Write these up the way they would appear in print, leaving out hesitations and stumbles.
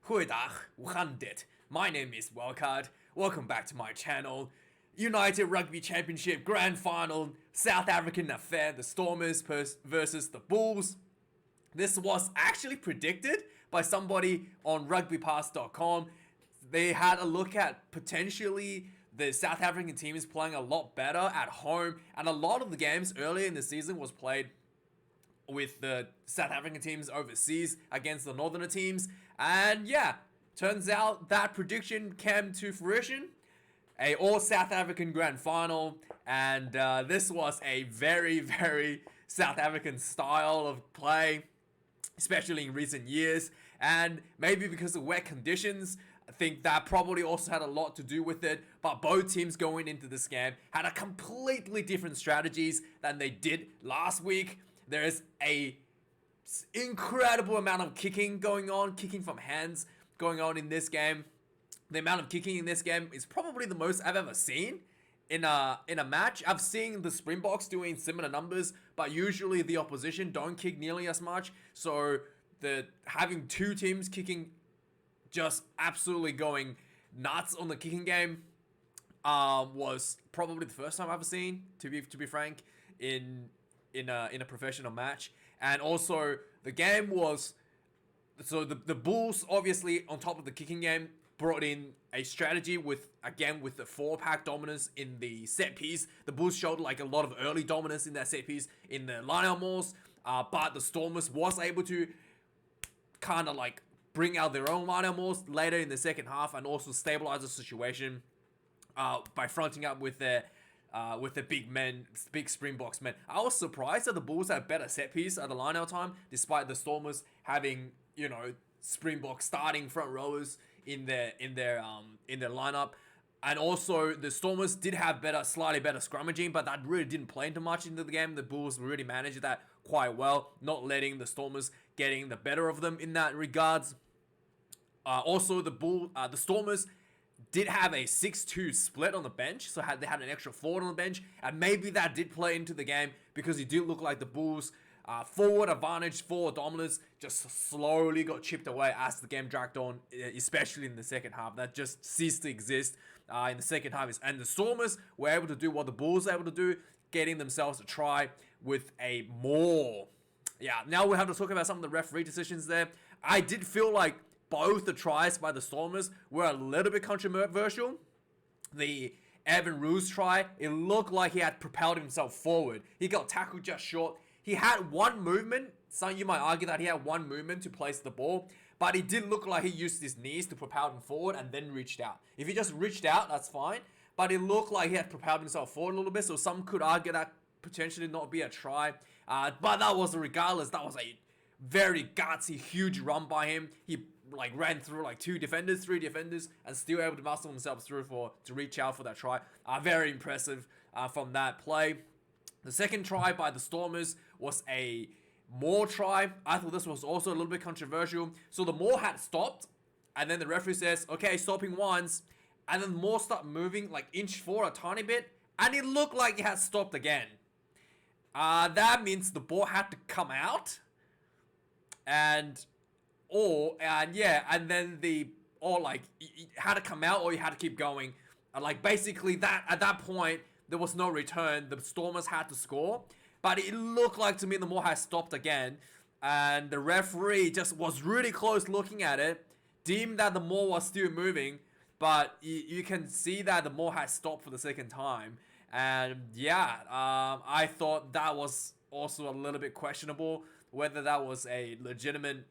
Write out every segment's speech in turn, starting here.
Goeiedag, hoe gaat dit? My name is Wildcard. Welcome back to my channel. United Rugby Championship Grand Final, South African affair, the Stormers versus the Bulls. This was actually predicted by somebody on rugbypass.com. They had a look at potentially the South African team is playing a lot better at home, and a lot of the games earlier in the season was played with the South African teams overseas against the Northerner teams. And yeah, turns out that prediction came to fruition. A all South African grand final, and this was a very, very South African style of play, especially in recent years. And maybe because of wet conditions, I think that probably also had a lot to do with it. But both teams going into this game had a completely different strategies than they did last week. There is a incredible amount of kicking going on, kicking from hands going on in this game. The amount of kicking in this game is probably the most I've ever seen in a match. I've seen the Springboks doing similar numbers, but usually the opposition don't kick nearly as much. So the having two teams kicking just absolutely going nuts on the kicking game was probably the first time I've ever seen, to be frank, in a professional match. And also the game was, so the Bulls obviously on top of the kicking game brought in a strategy with the 4-pack dominance in the set piece. The Bulls showed like a lot of early dominance in that set piece in the line-out mauls, but the Stormers was able to kind of like bring out their own line-out mauls later in the second half and also stabilize the situation by fronting up with the big Springboks men. I was surprised that the Bulls had better set piece at the line-out time, despite the Stormers having, Springboks starting front rowers in their lineup. And also the Stormers did have slightly better scrummaging, but that really didn't play into much into the game. The Bulls really managed that quite well, not letting the Stormers getting the better of them in that regards. Also the Stormers did have a 6-2 split on the bench, so they had an extra forward on the bench, and maybe that did play into the game because it did look like the Bulls' forward advantage, forward dominance just slowly got chipped away as the game dragged on, especially in the second half. That just ceased to exist in the second half, and the Stormers were able to do what the Bulls were able to do, getting themselves a try with a maul. Yeah, now we have to talk about some of the referee decisions there. I did feel like both the tries by the Stormers were a little bit controversial. The Evan Roos try, it looked like he had propelled himself forward. He got tackled just short. He had one movement. Some you might argue that he had one movement to place the ball, but it did look like he used his knees to propel him forward and then reached out. If he just reached out, that's fine, but it looked like he had propelled himself forward a little bit, so some could argue that potentially not be a try. But that was, regardless, that was a very gutsy, huge run by him. He ran through three defenders, and still able to muscle himself through to reach out for that try. Very impressive from that play. The second try by the Stormers was a maul try. I thought this was also a little bit controversial. So the maul had stopped, and then the referee says, okay, stopping once, and then the maul started moving inch forward a tiny bit, and it looked like it had stopped again. That means the ball had to come out, and then it had to come out or you had to keep going. Basically that at that point there was no return. The Stormers had to score, but it looked like to me the maul had stopped again, and the referee just was really close looking at it, deemed that the maul was still moving, but you can see that the maul had stopped for the second time. And I thought that was also a little bit questionable, whether that was a legitimate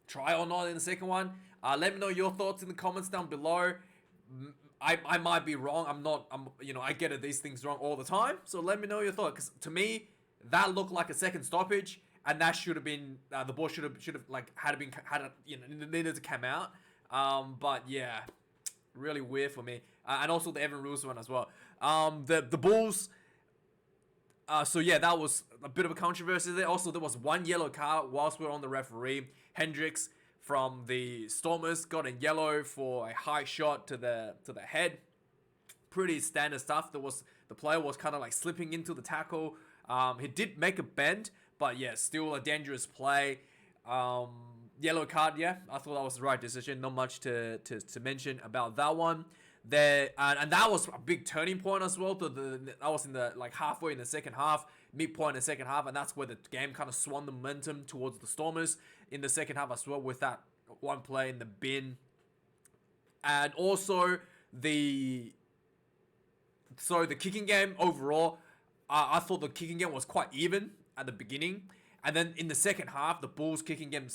try or not in the second one. Let me know your thoughts in the comments down below. I might be wrong. I get it, these things wrong all the time. So let me know your thoughts, because to me that looked like a second stoppage, and that should have been the ball should have needed to come out. But yeah, really weird for me. And also the Evan Roos one as well. The Bulls. That was a bit of a controversy there. Also, there was one yellow card whilst we were on the referee. Hendricks from the Stormers got a yellow for a high shot to the head. Pretty standard stuff. The player was kind of slipping into the tackle. He did make a bend, but yeah, still a dangerous play. yellow card, yeah, I thought that was the right decision. Not much to mention about that one. There and that was a big turning point as well. That was in the like halfway in the second half, midpoint in the second half, and that's where the game kind of swung the momentum towards the Stormers in the second half as well, with that one play in the bin, and also the the kicking game overall. I thought the kicking game was quite even at the beginning, and then in the second half, the Bulls kicking game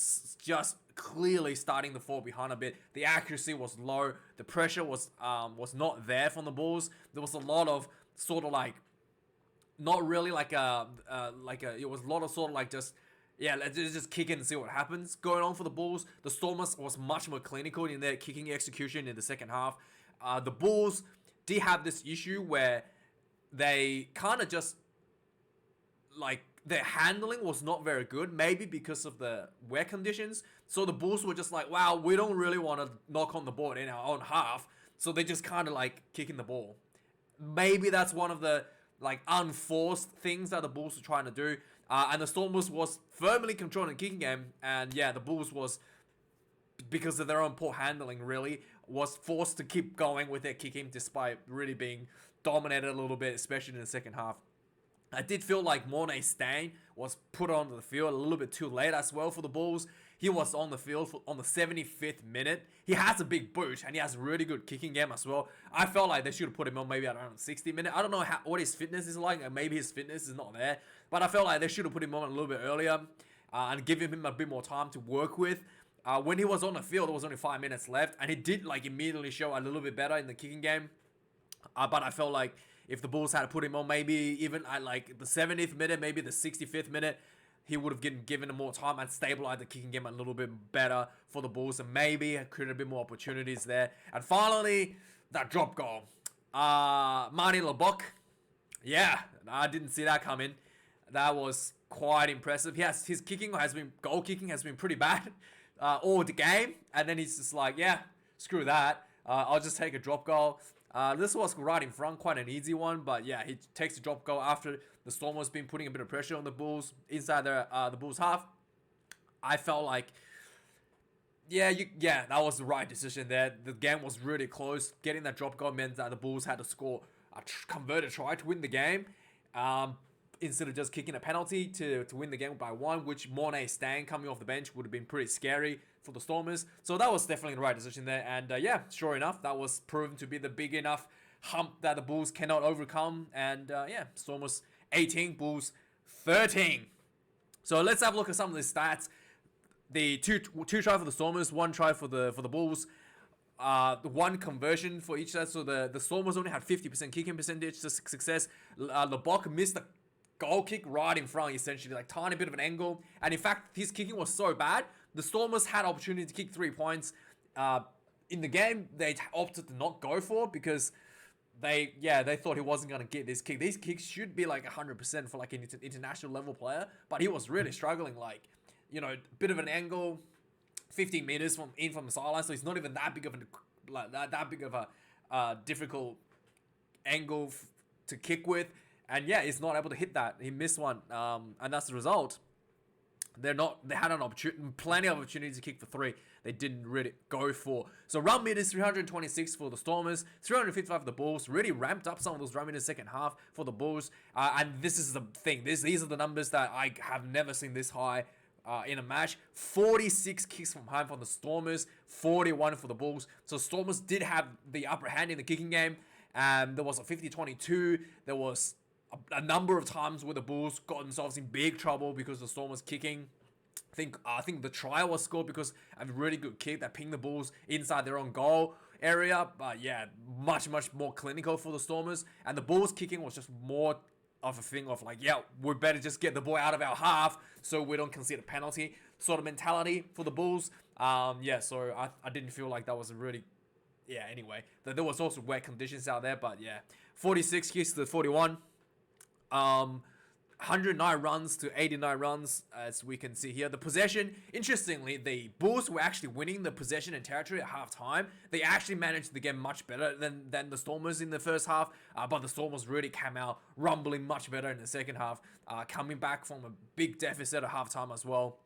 just clearly starting to fall behind a bit. The accuracy was low. The pressure was not there from the Bulls. There was a lot of sort of like, not really like it was a lot of sort of like just, yeah, let's just kick it and see what happens going on for the Bulls. The Stormers was much more clinical in their kicking execution in the second half. The Bulls did have this issue where they kind of just like, their handling was not very good, maybe because of the weather conditions. So the Bulls were just like, wow, we don't really want to knock on the board in our own half. So they just kind of like kicking the ball. Maybe that's one of the like unforced things that the Bulls were trying to do. And the Stormers was firmly controlling the kicking game. And yeah, the Bulls was, because of their own poor handling really, was forced to keep going with their kicking despite really being dominated a little bit, especially in the second half. I did feel like Mornay Stain was put onto the field a little bit too late as well for the Bulls. He was on the field on the 75th minute. He has a big boot and he has a really good kicking game as well. I felt like they should have put him on maybe around 60 minutes. I don't know what his fitness is like. Maybe his fitness is not there. But I felt like they should have put him on a little bit earlier and given him a bit more time to work with. When he was on the field, there was only 5 minutes left. And he did like immediately show a little bit better in the kicking game. But I felt like if the Bulls had put him on maybe even at like the 70th minute, maybe the 65th minute, he would have given him more time and stabilized the kicking game a little bit better for the Bulls and maybe created a bit more opportunities there. And finally, that drop goal. Marty Leboeck. Yeah, I didn't see that coming. That was quite impressive. His goal kicking has been pretty bad all the game. And then he's just like, yeah, screw that. I'll just take a drop goal. This was right in front, quite an easy one, but yeah, he takes the drop goal after the Stormers been putting a bit of pressure on the Bulls inside the Bulls half. I felt like, that was the right decision there. The game was really close. Getting that drop goal meant that the Bulls had to score a converted try to win the game, instead of just kicking a penalty to win the game by one, which Mornay Stain coming off the bench would have been pretty scary for the Stormers. So that was definitely the right decision there. And sure enough, that was proven to be the big enough hump that the Bulls cannot overcome. And Stormers 18, Bulls 13. So let's have a look at some of the stats. The two try for the Stormers, one try for the Bulls. One conversion for each side. So the Stormers only had 50% kicking percentage to success. Leboeck missed the goal kick right in front, essentially, like tiny bit of an angle. And in fact, his kicking was so bad, the Stormers had opportunity to kick 3 points. In the game, they opted to not go for it because they thought he wasn't going to get this kick. These kicks should be like 100% for like an international level player, but he was really struggling, like, bit of an angle, 15 meters from the sideline, so it's not even that big of a difficult angle to kick with. And yeah, he's not able to hit that. He missed one, and that's the result. They had an opportunity, plenty of opportunities to kick for 3. They didn't really go for. So run meters 326 for the Stormers, 355 for the Bulls. Really ramped up some of those run meters second half for the Bulls. And this is the thing. These are the numbers that I have never seen this high in a match. 46 kicks from home for the Stormers, 41 for the Bulls. So Stormers did have the upper hand in the kicking game. There was a 50-22. There was a number of times where the Bulls got themselves in big trouble because the Storm was kicking. I think the try was scored because of a really good kick that pinged the Bulls inside their own goal area. But yeah, much more clinical for the Stormers. And the Bulls kicking was just more of a thing of like, yeah, we better just get the ball out of our half so we don't concede a penalty sort of mentality for the Bulls. So I didn't feel like that was a really... anyway. There was also wet conditions out there, but yeah. 46 kicks to 41. 109 runs to 89 runs, as we can see here. The possession, interestingly, the Bulls were actually winning the possession and territory at halftime. They actually managed the game much better than the Stormers in the first half, but the Stormers really came out rumbling much better in the second half, coming back from a big deficit at halftime as well.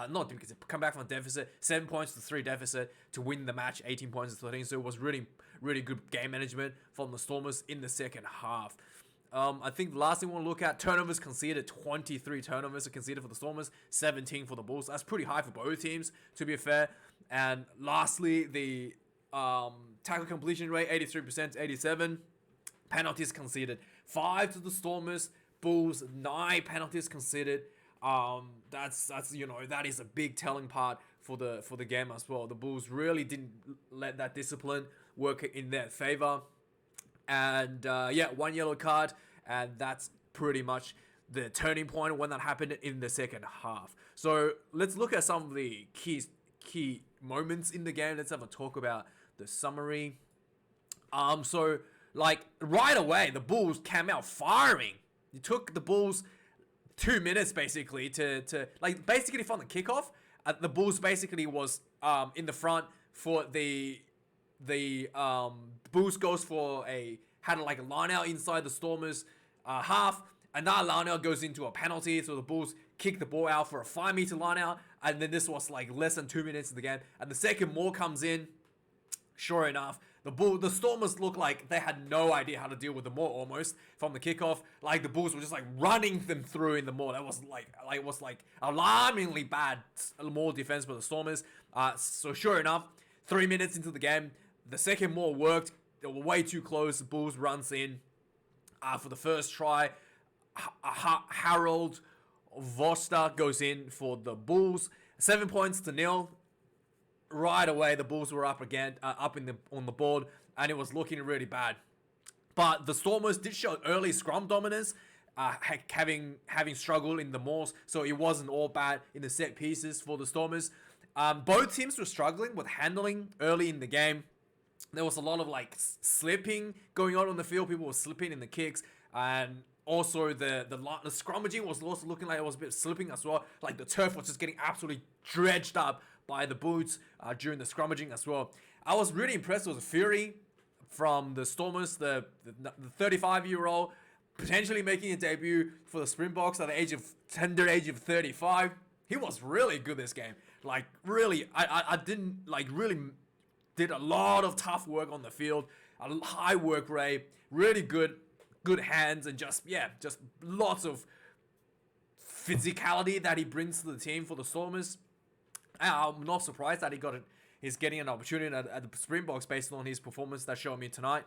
not because come back from a deficit, 7 points to 3 deficit to win the match, 18 points to 13. So it was really, really good game management from the Stormers in the second half. I think the last thing we'll look at, turnovers conceded. 23 turnovers are conceded for the Stormers, 17 for the Bulls. That's pretty high for both teams, to be fair. And lastly, the tackle completion rate, 83% to 87. Penalties conceded, 5 to the Stormers. Bulls, 9 penalties conceded. That's that is a big telling part for the game as well. The Bulls really didn't let that discipline work in their favor. And 1 yellow card, and that's pretty much the turning point when that happened in the second half. So let's look at some of the key moments in the game. Let's have a talk about the summary. So like right away, the Bulls came out firing. It took the Bulls 2 minutes basically to basically from the kickoff. The Bulls basically was in the front for the Bulls goes for had like a line out inside the Stormers half, and that line out goes into a penalty, so the Bulls kick the ball out for a 5-meter line out, and then this was like less than 2 minutes of the game, and the second more comes in. Sure enough, the Stormers looked like they had no idea how to deal with the maul almost from the kickoff. Like the Bulls were just like running them through in the maul. That was like alarmingly bad maul defense by the Stormers. So sure enough, 3 minutes into the game, the second maul worked. They were way too close. The Bulls runs in for the first try. Harold Voster goes in for the Bulls. 7 points to 0. Right away, the Bulls were up again, on the board, and it was looking really bad. But the Stormers did show early scrum dominance, having struggled in the mauls, so it wasn't all bad in the set pieces for the Stormers. Both teams were struggling with handling early in the game. There was a lot of like slipping going on the field. People were slipping in the kicks, and also the scrummaging was also looking like it was a bit slipping as well. Like the turf was just getting absolutely dredged up by the boots during the scrummaging as well. I was really impressed with the fury from the Stormers, the 35-year-old, potentially making a debut for the Springboks at the tender age of 35. He was really good this game. Like really, I didn't like really did a lot of tough work on the field, a high work rate, really good hands, and just lots of physicality that he brings to the team for the Stormers. I'm not surprised that he's getting an opportunity at the Springboks based on his performance that showed me tonight.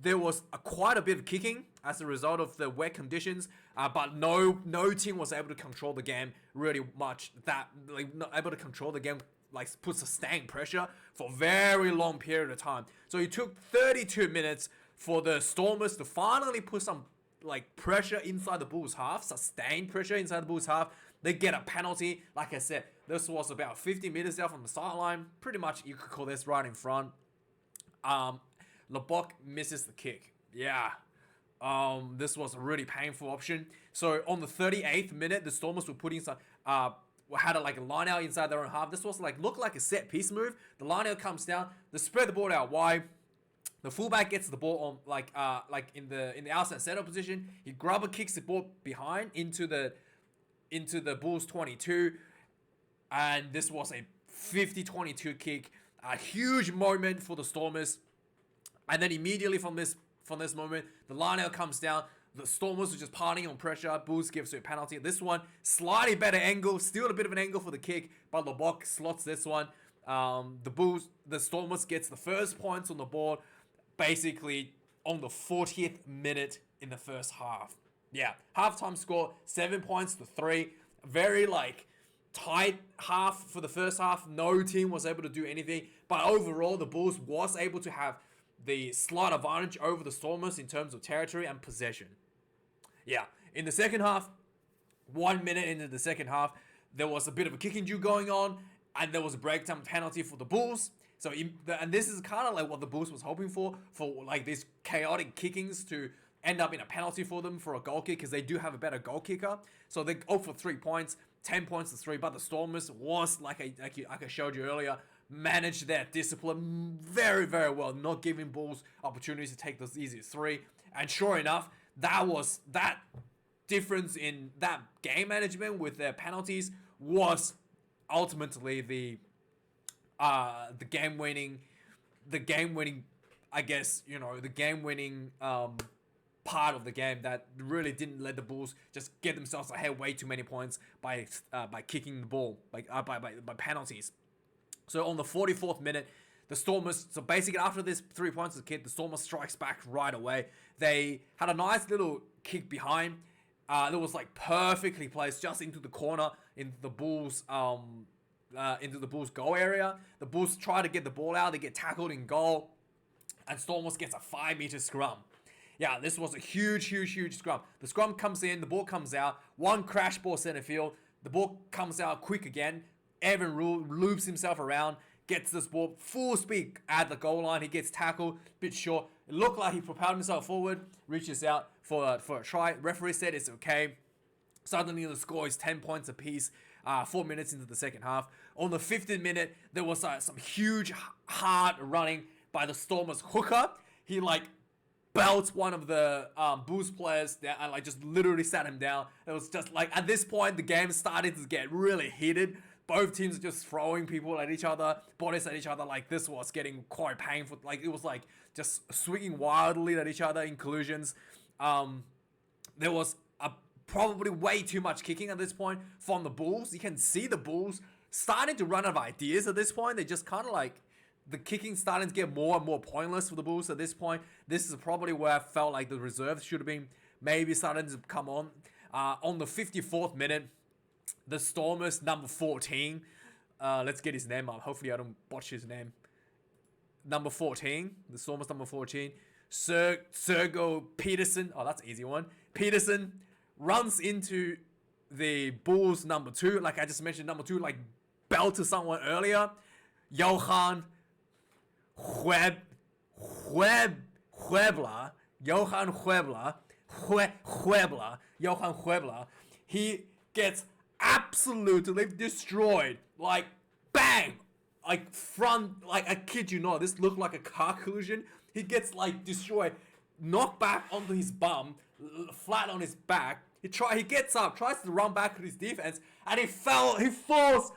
There was quite a bit of kicking as a result of the wet conditions, but no team was able to control the game really much. Not able to control the game, like put sustained pressure for a very long period of time. So it took 32 minutes for the Stormers to finally put some like pressure inside the Bulls half, sustained pressure inside the Bulls half. They get a penalty. Like I said, this was about 50 meters out from the sideline. Pretty much, you could call this right in front. Leboeck misses the kick. Yeah. This was a really painful option. So on the 38th minute, the Stormers were putting some had a line out inside their own half. This was looked like a set piece move. The line out comes down. They spread the ball out wide. The fullback gets the ball on in the outside setup position. He grabber kicks the ball behind into the Bulls 22, and this was a 50-22 kick, a huge moment for the Stormers. And then immediately from this moment, the line-out comes down. The Stormers were just piling on pressure. Bulls gives it a penalty. This one, slightly better angle, still a bit of an angle for the kick, but Leboeck slots this one. The Stormers gets the first points on the board, basically on the 40th minute in the first half. Yeah, halftime score, 7 points to 3. Very tight half for the first half. No team was able to do anything. But overall, the Bulls was able to have the slight advantage over the Stormers in terms of territory and possession. Yeah, in the second half, 1 minute into the second half, there was a bit of a kicking due going on, and there was a breakdown penalty for the Bulls. So, and this is kind of like what the Bulls was hoping for these chaotic kickings to end up in a penalty for them for a goal kick, because they do have a better goal kicker. So they go for 3 points, 10 points to 3. But the Stormers was, like I showed you earlier, managed their discipline very, very well, not giving Bulls opportunities to take those easy 3. And sure enough, that difference in that game management with their penalties was ultimately the game winning, I guess, the game winning part of the game that really didn't let the Bulls just get themselves ahead way too many points by kicking the ball, by penalties. So on the 44th minute, the Stormers, so basically after this 3 points of kid, the Stormers strikes back right away. They had a nice little kick behind. That was like perfectly placed just into the corner, into the Bulls goal area. The Bulls try to get the ball out. They get tackled in goal, and Stormers gets a 5-meter scrum. Yeah, this was a huge scrum. The scrum comes in, the ball comes out, one crash ball center field. The ball comes out quick again. Evan Rule loops himself around, gets this ball full speed at the goal line. He gets tackled, bit short. It looked like he propelled himself forward, reaches out for a try. Referee said it's okay. Suddenly the score is 10 points apiece. 4 minutes into the second half. On the 15th minute, there was some huge hard running by the Stormers hooker. He belts one of the Bulls players and just literally sat him down. It was just at this point the game started to get really heated. Both teams are just throwing people at each other, bodies at each other. This was getting quite painful. It was just swinging wildly at each other in collisions. There was probably way too much kicking at this point from the Bulls. You can see the Bulls starting to run out of ideas at this point. They just kind of the kicking starting to get more and more pointless for the Bulls at this point. This is probably where I felt like the reserves should have been maybe starting to come on. On the 54th minute, the Stormers number 14. Let's get his name up. Hopefully I don't botch his name. Number 14. The Stormers number 14. Sergo Peterson. Oh, that's an easy one. Peterson runs into the Bulls number 2. Like I just mentioned, number 2 belt to someone earlier. Johan Huebler. He gets absolutely destroyed. Bang! Front, I kid you not, this looked like a car collision. He gets destroyed, knocked back onto his bum, flat on his back. He gets up, tries to run back to his defense, and he falls.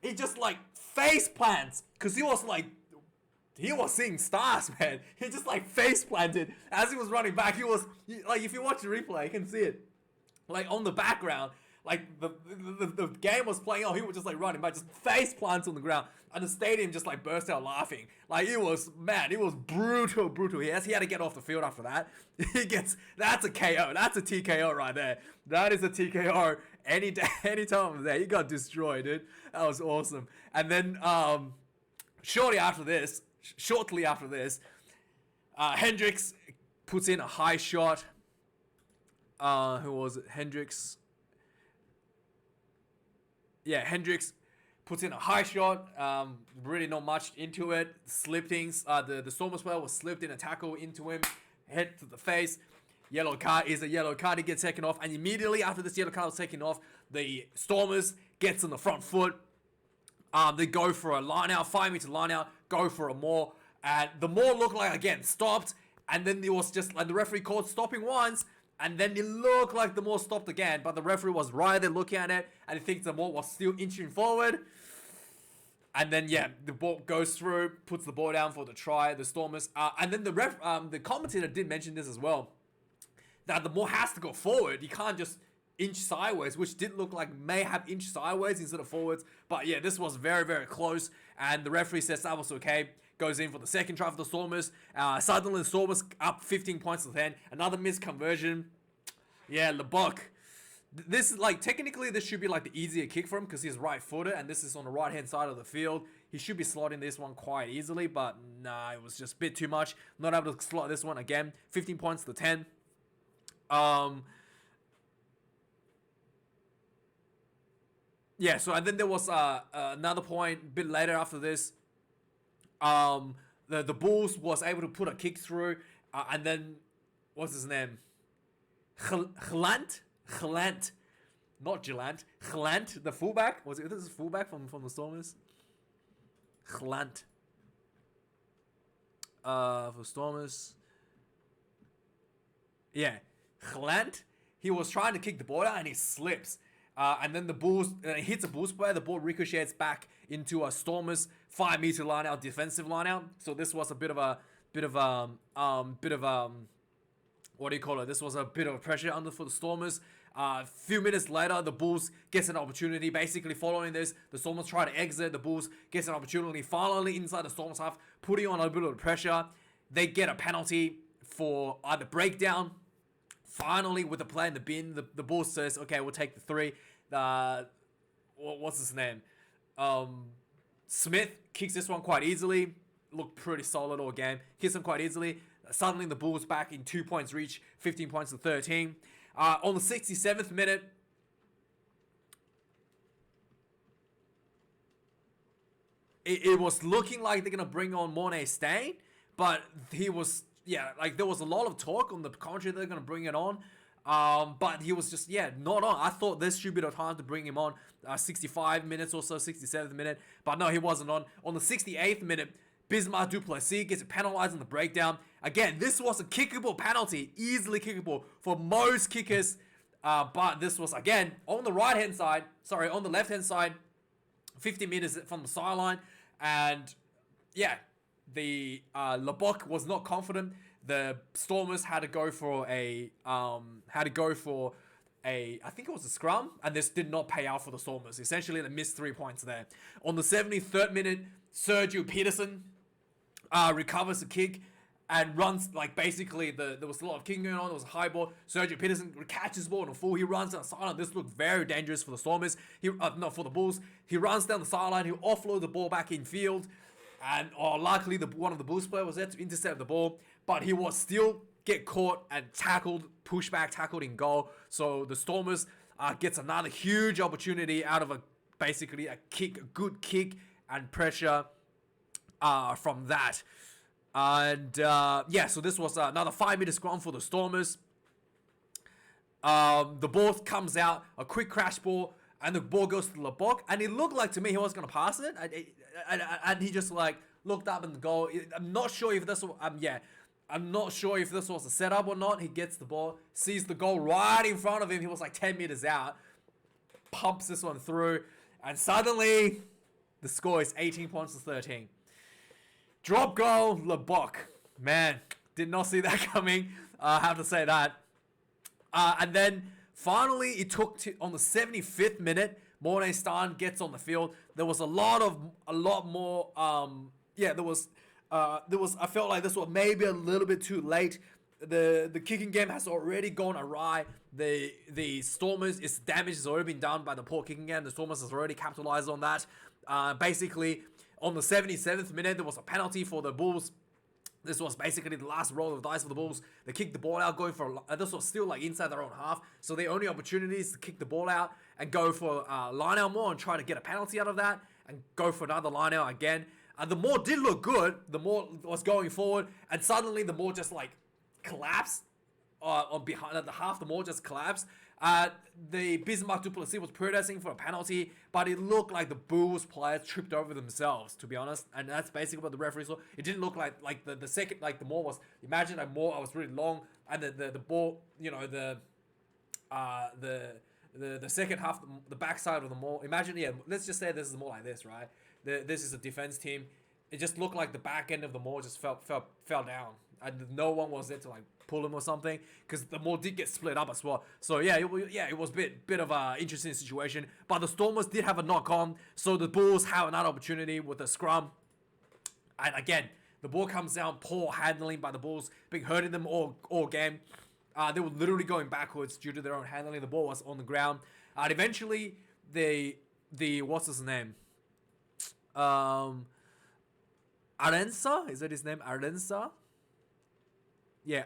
He just face plants, because he was seeing stars, man. He just face planted as he was running back. He was if you watch the replay, you can see it on the background. The game was playing out, he was just running back, just face plants on the ground, and the stadium just burst out laughing. It was brutal. Yes, he had to get off the field after that. That's a KO. That's a TKO right there. That is a TKO any time of the day. He got destroyed, dude. That was awesome. And then shortly after this, Hendricks puts in a high shot. Who was it? Hendricks. Yeah, Hendricks puts in a high shot. Really not much into it. Slipping. The Stormers player was slipped in a tackle into him. Head to the face. Yellow card is a yellow card. He gets taken off. And immediately after this yellow card was taken off, the Stormers gets on the front foot. They go for a line out, 5-meter line out, go for a maul. And the maul looked again, stopped. And then it was just the referee called stopping once. And then it looked like the maul stopped again, but the referee was right there looking at it, and he thinks the maul was still inching forward. And then the ball goes through, puts the ball down for the try. The Stormers, and then the commentator did mention this as well, that the maul has to go forward. You can't just inch sideways, which did look like may have inched sideways instead of forwards. But yeah, this was very, very close, and the referee says that was okay. Goes in for the second try for the Stormers. Suddenly the Stormers up 15 points to 10. Another missed conversion. Yeah, Leboeck. This is technically this should be the easier kick for him because he's right-footed and this is on the right-hand side of the field. He should be slotting this one quite easily, but nah, it was just a bit too much. Not able to slot this one again. 15 points to 10. Yeah, so and then there was another point a bit later after this. The Bulls was able to put a kick through, and then what's his name? Gelant, not Gelant. Gelant, the fullback. Was it this is fullback from the Stormers? Gelant. For Stormers. Yeah, Gelant. He was trying to kick the ball out and he slips. And then the Bulls hits a Bulls player. The ball ricochets back into a Stormers 5-meter line out, defensive line out. So this was a bit of what do you call it? This was a bit of pressure under for the Stormers. A few minutes later, the Bulls gets an opportunity. Basically, following this, the Stormers try to exit. The Bulls gets an opportunity finally inside the Stormers half, putting on a bit of pressure. They get a penalty for either breakdown. Finally, with the play in the bin, the Bulls says, okay, we'll take the 3. What's his name? Smith kicks this one quite easily. Looked pretty solid all game. Kicks him quite easily. Suddenly, the Bulls back in 2 points reach, 15 points to 13. On the 67th minute, it was looking like they're going to bring on Mornay Stain, but he was, there was a lot of talk on the commentary they're going to bring it on, but he was just, not on. I thought this should be the time to bring him on, 65 minutes or so, 67th minute, but no, he wasn't on. On the 68th minute, Bismarck Duplessis gets penalized on the breakdown. Again, this was a kickable penalty, easily kickable for most kickers. But this was, again, on the on the left-hand side, 50 meters from the sideline. And, the Leboeck was not confident. The Stormers had to go for I think it was a scrum, and this did not pay out for the Stormers. Essentially, they missed 3 points there. On the 73rd minute, Sergio Peterson recovers the kick and runs, basically, there was a lot of kicking going on. There was a high ball. Sergio Peterson catches the ball on a full. He runs down the sideline. This looked very dangerous for the Stormers. Not for the Bulls. He runs down the sideline. He offloads the ball back in field. And luckily, one of the Bulls players was there to intercept the ball. But he was still get caught and tackled in goal. So the Stormers gets another huge opportunity out of a good kick and pressure from that. And so this was another 5-meter scrum for the Stormers. The ball comes out, a quick crash ball, and the ball goes to Leboeck. And it looked like to me he was going to pass it. And he just looked up in the goal. I'm not sure if this was, I'm not sure if this was a setup or not. He gets the ball, sees the goal right in front of him. He was 10 meters out, pumps this one through, and suddenly the score is 18 points to 13. Drop goal, Leboeck. Man, did not see that coming. I have to say that. And then finally, it took on the 75th minute, Mornay Stain gets on the field. There was a lot more. I felt like this was maybe a little bit too late. The kicking game has already gone awry. The Stormers, its damage has already been done by the poor kicking game. The Stormers has already capitalized on that. Basically, on the 77th minute, there was a penalty for the Bulls. This was basically the last roll of the dice for the Bulls. They kicked the ball out, going for this was still inside their own half. So the only opportunity is to kick the ball out and go for line out more and try to get a penalty out of that and go for another line out again. And the Maul did look good. The Maul was going forward, and suddenly the Maul just collapsed on behind at the half. The Maul just collapsed. The Bismarck Duplessis was protesting for a penalty, but it looked like the Bulls players tripped over themselves, to be honest. And that's basically what the referee saw. It didn't look like the second, the Maul was, imagine a Maul was really long, and the ball, the second half, the backside of the Maul. Imagine, let's just say this is more like this, right? This is a defense team. It just looked like the back end of the Maul just fell down, and no one was there to pull him or something, because the Maul did get split up as well. So it was a bit of a interesting situation. But the Stormers did have a knock on, so the Bulls have another opportunity with a scrum, and again the ball comes down, poor handling by the Bulls, been hurting them all game. They were literally going backwards due to their own handling. The ball was on the ground, and eventually the what's his name? Arensa? Is that his name? Arensa? Yeah.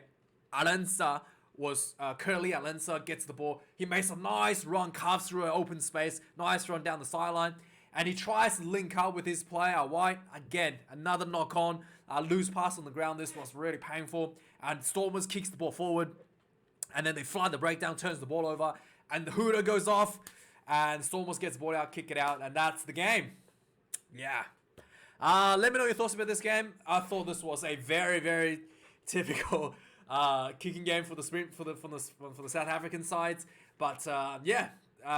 Arensa was Curly Arensa gets the ball. He makes a nice run, carves through an open space, nice run down the sideline, and he tries to link up with his player White. Again, another knock on, loose pass on the ground. This was really painful, and Stormers kicks the ball forward, and then they fly the breakdown, turns the ball over, and the hooter goes off, and Stormers gets the ball out, kick it out, and that's the game. Yeah. Let me know your thoughts about this game. I thought this was a very, very typical kicking game for the South African sides. But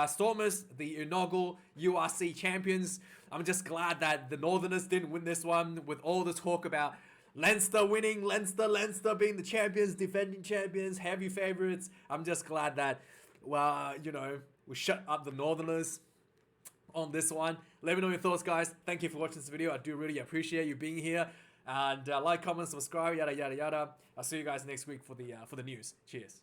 Stormers, the inaugural URC champions. I'm just glad that the Northerners didn't win this one with all the talk about Leinster winning, Leinster being the champions, defending champions, heavy favorites. I'm just glad that, well, we shut up the Northerners on this one. Let me know your thoughts, guys. Thank you for watching this video. I do really appreciate you being here. And like, comment, subscribe, yada, yada, yada. I'll see you guys next week for the news. Cheers.